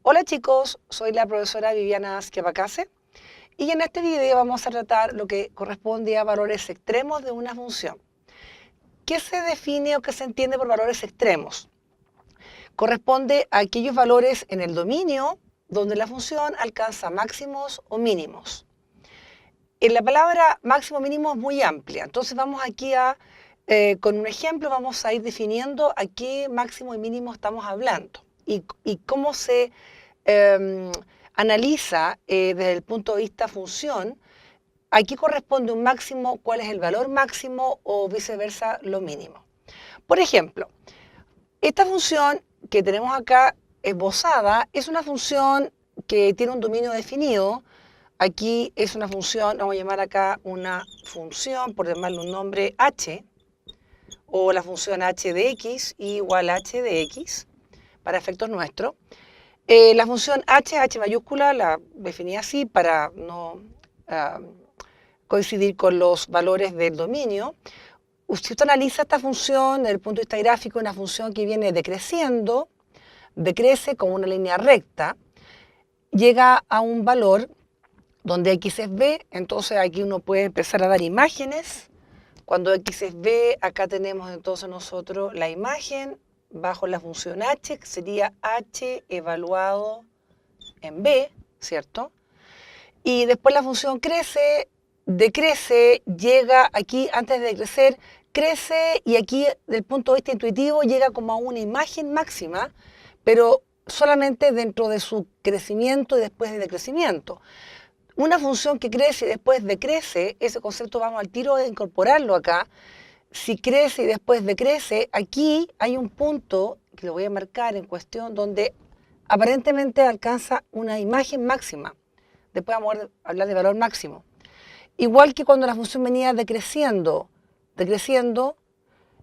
Hola chicos, soy la profesora Viviana Schiavacase y en este video vamos a tratar lo que corresponde a valores extremos de una función. ¿Qué se define o qué se entiende por valores extremos? Corresponde a aquellos valores en el dominio donde la función alcanza máximos o mínimos. En la palabra máximo o mínimo es muy amplia, entonces vamos aquí con un ejemplo vamos a ir definiendo a qué máximo y mínimo estamos hablando y cómo se analiza desde el punto de vista función, a qué corresponde un máximo, cuál es el valor máximo o viceversa lo mínimo. Por ejemplo, esta función que tenemos acá esbozada es una función que tiene un dominio definido. Aquí es una función, vamos a llamar acá una función, por llamarle un nombre h, o la función h de x igual a h de x, para efectos nuestros. La función h mayúscula, la definí así para no coincidir con los valores del dominio. Si usted analiza esta función desde el punto de vista gráfico, es una función que viene decreciendo, decrece como una línea recta, llega a un valor donde x es b, entonces aquí uno puede empezar a dar imágenes. Cuando x es b, acá tenemos entonces nosotros la imagen bajo la función h, que sería h evaluado en b, ¿cierto? Y después la función crece, decrece, llega aquí antes de decrecer, crece y aquí del punto de vista intuitivo llega como a una imagen máxima, pero solamente dentro de su crecimiento y después de decrecimiento. Una función que crece y después decrece, ese concepto vamos al tiro de incorporarlo acá. Si crece y después decrece, aquí hay un punto que lo voy a marcar en cuestión donde aparentemente alcanza una imagen máxima. Después vamos a hablar de valor máximo. Igual que cuando la función venía decreciendo,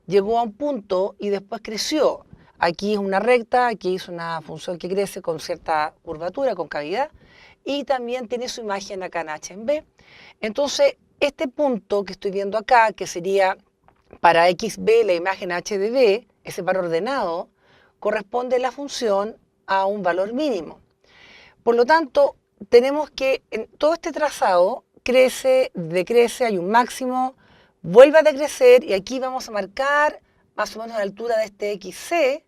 llegó a un punto y después creció. Aquí es una recta, aquí es una función que crece con cierta curvatura, con cavidad, y también tiene su imagen acá en h en b. Entonces, este punto que estoy viendo acá, que sería para xb la imagen h de b, ese valor ordenado, corresponde la función a un valor mínimo. Por lo tanto, tenemos que en todo este trazado crece, decrece, hay un máximo, vuelve a decrecer y aquí vamos a marcar más o menos la altura de este xc.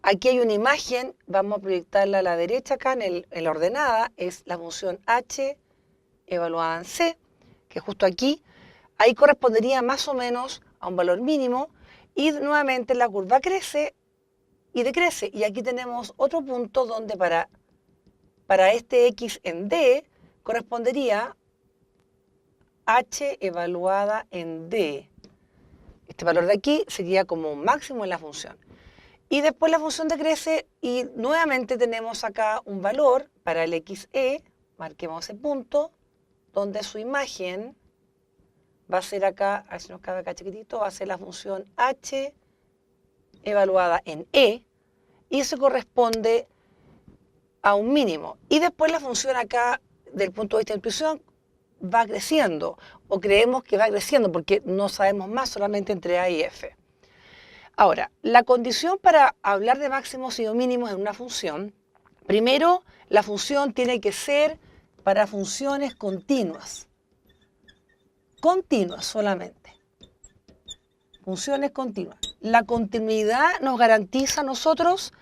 Aquí hay una imagen, vamos a proyectarla a la derecha acá en la ordenada, es la función h evaluada en c, que es justo aquí. Ahí correspondería más o menos a un valor mínimo y nuevamente la curva crece y decrece. Y aquí tenemos otro punto donde para este x en d correspondería h evaluada en d. Este valor de aquí sería como un máximo en la función. Y después la función decrece y nuevamente tenemos acá un valor para el xe, marquemos ese punto, donde su imagen va a ser acá, a ver si nos cabe acá chiquitito, va a ser la función h evaluada en e, y eso corresponde a un mínimo. Y después la función acá, del punto de vista de intuición, va creciendo, o creemos que va creciendo, porque no sabemos más solamente entre a y f. Ahora, la condición para hablar de máximos y mínimos en una función, primero, la función tiene que ser para funciones continuas. Continuas solamente. Funciones continuas. La continuidad nos garantiza a nosotros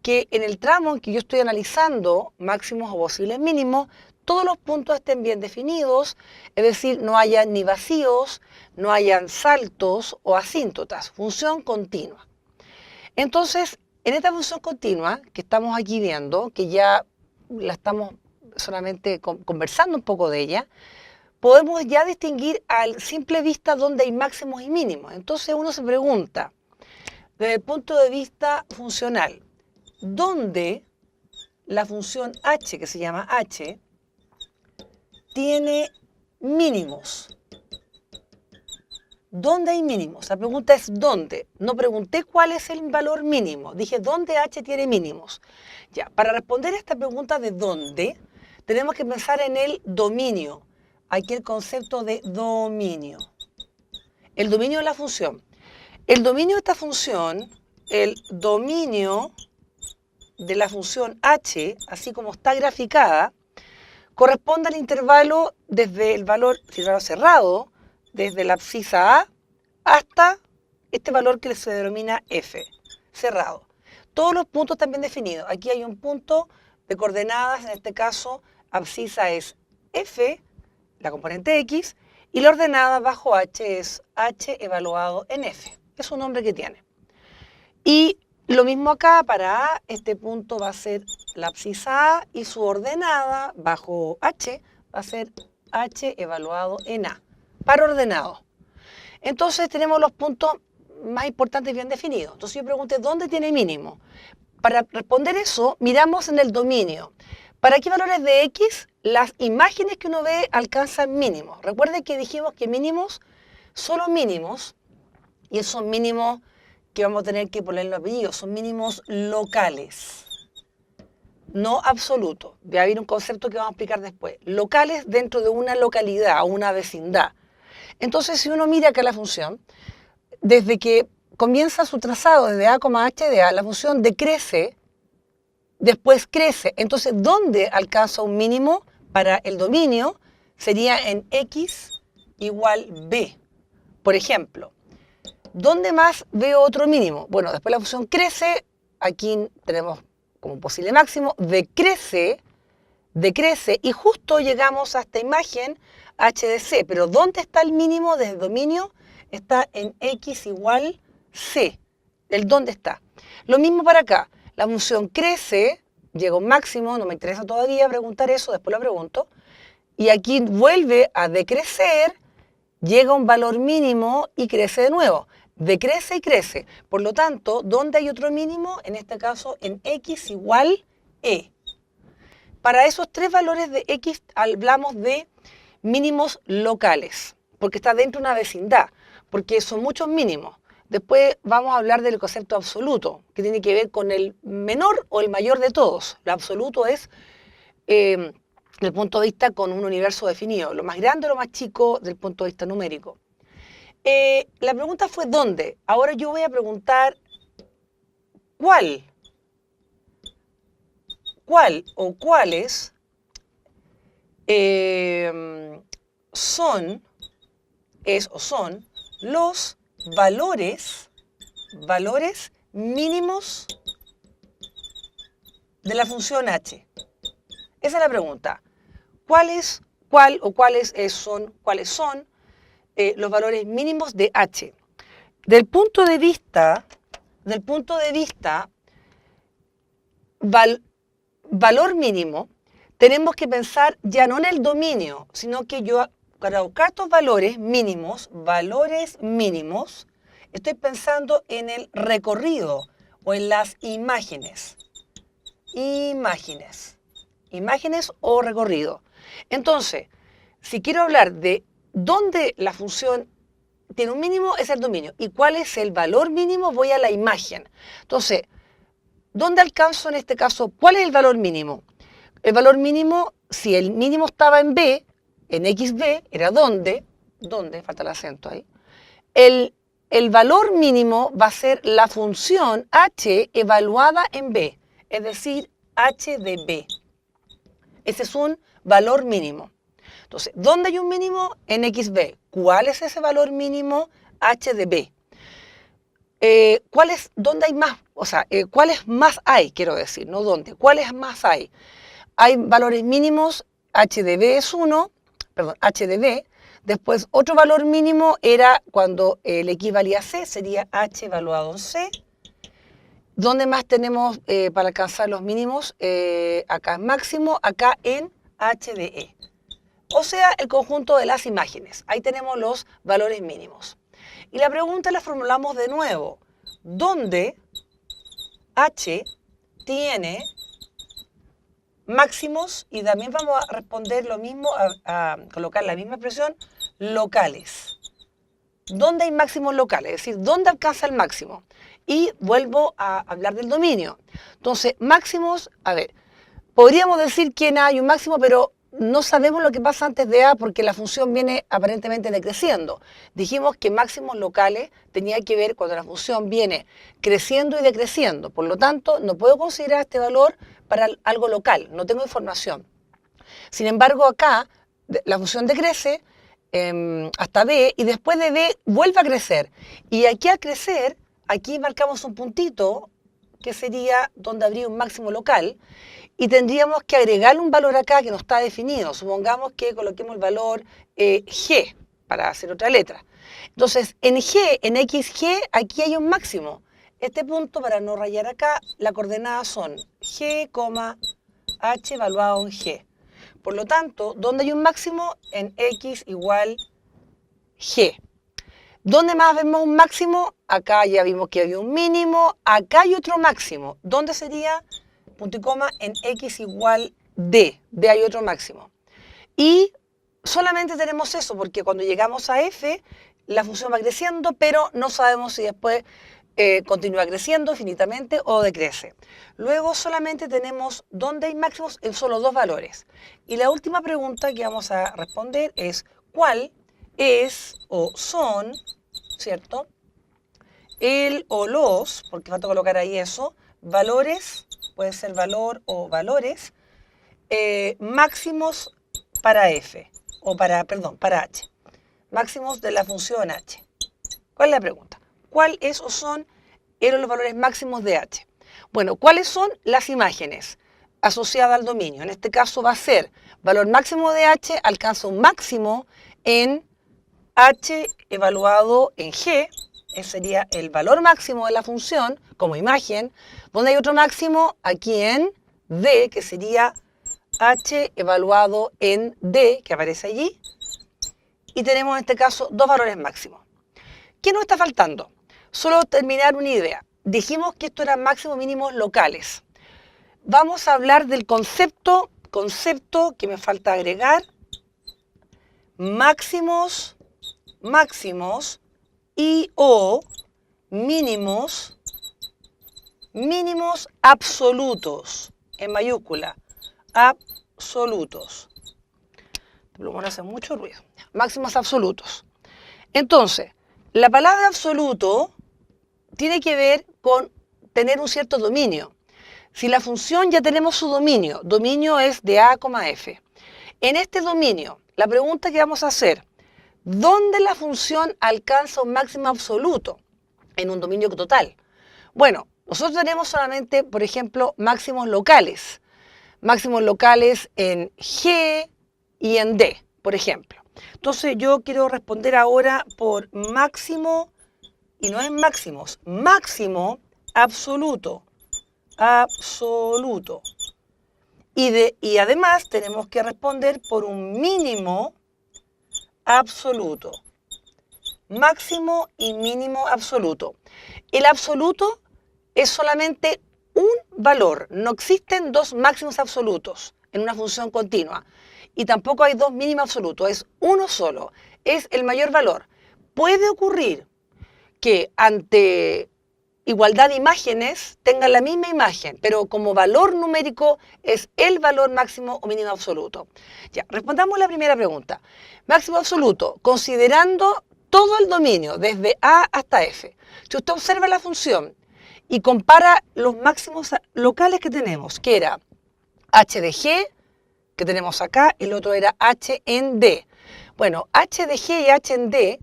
que en el tramo en que yo estoy analizando máximos o posibles mínimos, todos los puntos estén bien definidos, es decir, no haya ni vacíos, no hayan saltos o asíntotas, función continua. Entonces, en esta función continua que estamos aquí viendo, que ya la estamos solamente conversando un poco de ella, podemos ya distinguir al simple vista dónde hay máximos y mínimos. Entonces uno se pregunta, desde el punto de vista funcional, ¿dónde la función h, que se llama h, tiene mínimos? ¿Dónde hay mínimos? La pregunta es ¿dónde? No pregunté cuál es el valor mínimo, dije ¿dónde h tiene mínimos? Ya, para responder a esta pregunta de dónde, tenemos que pensar en el dominio. Aquí el concepto de dominio. El dominio de la función. El dominio de esta función, el dominio de la función h, así como está graficada, corresponde al intervalo desde el valor cerrado, desde la abscisa A hasta este valor que se denomina f, cerrado. Todos los puntos están bien definidos. Aquí hay un punto de coordenadas, en este caso, abscisa es f, la componente x, y la ordenada bajo h es h evaluado en f. Es un nombre que tiene. Y lo mismo acá, para A, este punto va a ser la abscisa A y su ordenada bajo h va a ser h evaluado en A, par ordenado. Entonces tenemos los puntos más importantes bien definidos. Entonces yo pregunté, ¿dónde tiene mínimo? Para responder eso, miramos en el dominio. ¿Para qué valores de x? Las imágenes que uno ve alcanzan mínimos. Recuerden que dijimos que mínimos, solo mínimos, y esos mínimos que vamos a tener que ponerle apellido, son mínimos locales, no absolutos. Va a haber un concepto que vamos a explicar después. Locales dentro de una localidad o una vecindad. Entonces, si uno mira acá la función, desde que comienza su trazado desde A, h de A, la función decrece, después crece. Entonces, ¿dónde alcanza un mínimo para el dominio? Sería en x igual b. Por ejemplo, ¿dónde más veo otro mínimo? Bueno, después la función crece, aquí tenemos como posible máximo, decrece, y justo llegamos a esta imagen h de c. Pero ¿dónde está el mínimo desde el dominio? Está en x igual c. ¿El dónde está? Lo mismo para acá. La función crece, llega a un máximo, no me interesa todavía preguntar eso, después lo pregunto. Y aquí vuelve a decrecer, llega a un valor mínimo y crece de nuevo. Decrece y crece. Por lo tanto, ¿dónde hay otro mínimo? En este caso, en x igual e. Para esos tres valores de x hablamos de mínimos locales, porque está dentro de una vecindad, porque son muchos mínimos. Después vamos a hablar del concepto absoluto, que tiene que ver con el menor o el mayor de todos. Lo absoluto es, desde el punto de vista con un universo definido, lo más grande o lo más chico del punto de vista numérico. La pregunta fue ¿dónde? Ahora yo voy a preguntar ¿cuál o cuáles son los valores mínimos de la función h. Esa es la pregunta. ¿Cuáles son los valores mínimos de h? Del punto de vista valor mínimo, tenemos que pensar ya no en el dominio, sino que yo para buscar estos valores mínimos, estoy pensando en el recorrido o en las imágenes. Imágenes o recorrido. Entonces, si quiero hablar de dónde la función tiene un mínimo, es el dominio. ¿Y cuál es el valor mínimo? Voy a la imagen. Entonces, ¿dónde alcanzo en este caso? ¿Cuál es el valor mínimo? El valor mínimo, si el mínimo estaba en B, en XB, era ¿dónde? Falta el acento ahí. El valor mínimo va a ser la función h evaluada en B, es decir, h de B. Ese es un valor mínimo. Entonces, ¿dónde hay un mínimo? En XB. ¿Cuál es ese valor mínimo? H de B. ¿Dónde hay más? O sea, ¿cuáles más hay? Quiero decir, no dónde. ¿Cuáles más hay? Hay valores mínimos, h de B es 1, perdón, h de B. Después, otro valor mínimo era cuando el x valía c, sería h evaluado en c. ¿Dónde más tenemos para alcanzar los mínimos? Acá en máximo, acá en h de e. O sea, el conjunto de las imágenes. Ahí tenemos los valores mínimos. Y la pregunta la formulamos de nuevo. ¿Dónde h tiene máximos? Y también vamos a responder lo mismo, a colocar la misma expresión, locales. ¿Dónde hay máximos locales? Es decir, ¿dónde alcanza el máximo? Y vuelvo a hablar del dominio. Entonces, máximos, a ver, podríamos decir que hay un máximo, pero no sabemos lo que pasa antes de A porque la función viene aparentemente decreciendo. Dijimos que máximos locales tenía que ver cuando la función viene creciendo y decreciendo. Por lo tanto, no puedo considerar este valor para algo local, no tengo información. Sin embargo, acá la función decrece hasta B y después de B vuelve a crecer. Y aquí al crecer, aquí marcamos un puntito que sería donde habría un máximo local y tendríamos que agregarle un valor acá que no está definido. Supongamos que coloquemos el valor G para hacer otra letra. Entonces, en G, en XG, aquí hay un máximo. Este punto, para no rayar acá, las coordenadas son G, H evaluado en G. Por lo tanto, ¿dónde hay un máximo? En X igual G. ¿Dónde más vemos un máximo? Acá ya vimos que había un mínimo. Acá hay otro máximo. ¿Dónde sería? Punto y coma en X igual D. D hay otro máximo. Y solamente tenemos eso, porque cuando llegamos a F, la función va creciendo, pero no sabemos si después continúa creciendo infinitamente o decrece. Luego solamente tenemos dónde hay máximos en solo dos valores. Y la última pregunta que vamos a responder es ¿cuál es o son, ¿cierto? El o los, porque falta colocar ahí eso, valores, puede ser valor o valores, máximos para F, o para H. Máximos de la función H. ¿Cuál es la pregunta? ¿Cuál es o son los valores máximos de H? Bueno, ¿cuáles son las imágenes asociadas al dominio? En este caso va a ser valor máximo de H alcanza un máximo en H evaluado en G, ese sería el valor máximo de la función como imagen, donde hay otro máximo aquí en D, que sería H evaluado en D, que aparece allí, y tenemos en este caso dos valores máximos. ¿Qué nos está faltando? Solo terminar una idea. Dijimos que esto eran máximos mínimos locales. Vamos a hablar del concepto que me falta agregar, máximos y o mínimos absolutos, en mayúscula, absolutos. El plumón hace mucho ruido. Máximos absolutos. Entonces, la palabra absoluto tiene que ver con tener un cierto dominio. Si la función ya tenemos su dominio es de A, F. En este dominio, la pregunta que vamos a hacer, ¿dónde la función alcanza un máximo absoluto? En un dominio total. Bueno, nosotros tenemos solamente, por ejemplo, máximos locales. Máximos locales en G y en D, por ejemplo. Entonces yo quiero responder ahora por máximo, y no es máximos, máximo absoluto. Absoluto. Y además tenemos que responder por un mínimo absoluto. Máximo y mínimo absoluto. El absoluto es solamente un valor. No existen dos máximos absolutos en una función continua. Y tampoco hay dos mínimos absolutos. Es uno solo. Es el mayor valor. Puede ocurrir que ante igualdad de imágenes tengan la misma imagen, pero como valor numérico es el valor máximo o mínimo absoluto. Ya, respondamos la primera pregunta. Máximo absoluto, considerando todo el dominio, desde A hasta F. Si usted observa la función y compara los máximos locales que tenemos, que era H de G, que tenemos acá, y el otro era H en D. Bueno, H de G y H en D,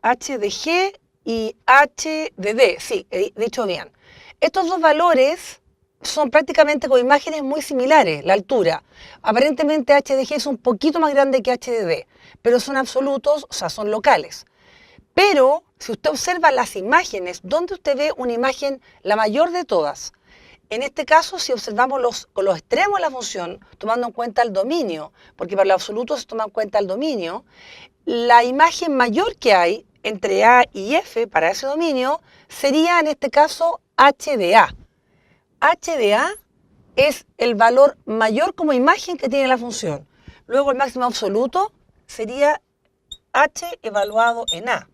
H de G y H de D, sí, he dicho bien. Estos dos valores son prácticamente con imágenes muy similares, la altura. Aparentemente H de G es un poquito más grande que H de D, pero son absolutos, o sea, son locales. Pero si usted observa las imágenes, ¿dónde usted ve una imagen la mayor de todas? En este caso, si observamos con los extremos de la función, tomando en cuenta el dominio, porque para los absolutos se toma en cuenta el dominio, la imagen mayor que hay entre A y F para ese dominio sería en este caso H de A. H de A es el valor mayor como imagen que tiene la función. Luego el máximo absoluto sería H evaluado en A.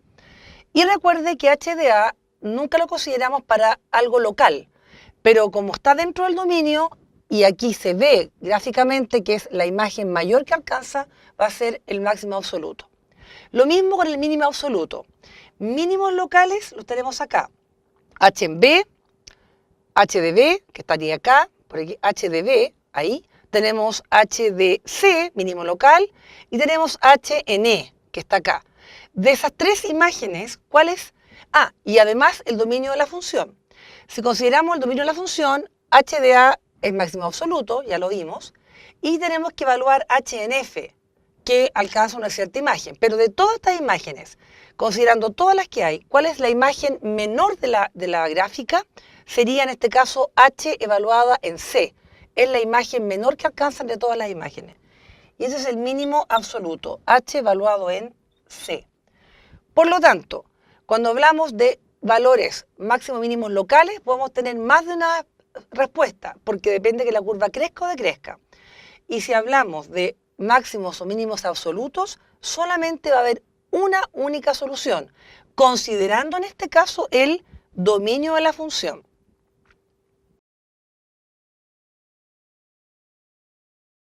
Y recuerde que H de A nunca lo consideramos para algo local, pero como está dentro del dominio y aquí se ve gráficamente que es la imagen mayor que alcanza, va a ser el máximo absoluto. Lo mismo con el mínimo absoluto. Mínimos locales los tenemos acá. H en B, H de B, que estaría acá, por aquí, H de B, ahí. Tenemos H de C, mínimo local, y tenemos H en E, que está acá. De esas tres imágenes, ¿cuál es? Ah, y además el dominio de la función. Si consideramos el dominio de la función, H de A es máximo absoluto, ya lo vimos, y tenemos que evaluar H en F, que alcanza una cierta imagen. Pero de todas estas imágenes, considerando todas las que hay, ¿cuál es la imagen menor de la gráfica? Sería en este caso H evaluada en C. Es la imagen menor que alcanzan de todas las imágenes. Y ese es el mínimo absoluto, H evaluado en C. Por lo tanto, cuando hablamos de valores máximos mínimos locales, podemos tener más de una respuesta, porque depende de que la curva crezca o decrezca. Y si hablamos de máximos o mínimos absolutos, solamente va a haber una única solución, considerando en este caso el dominio de la función.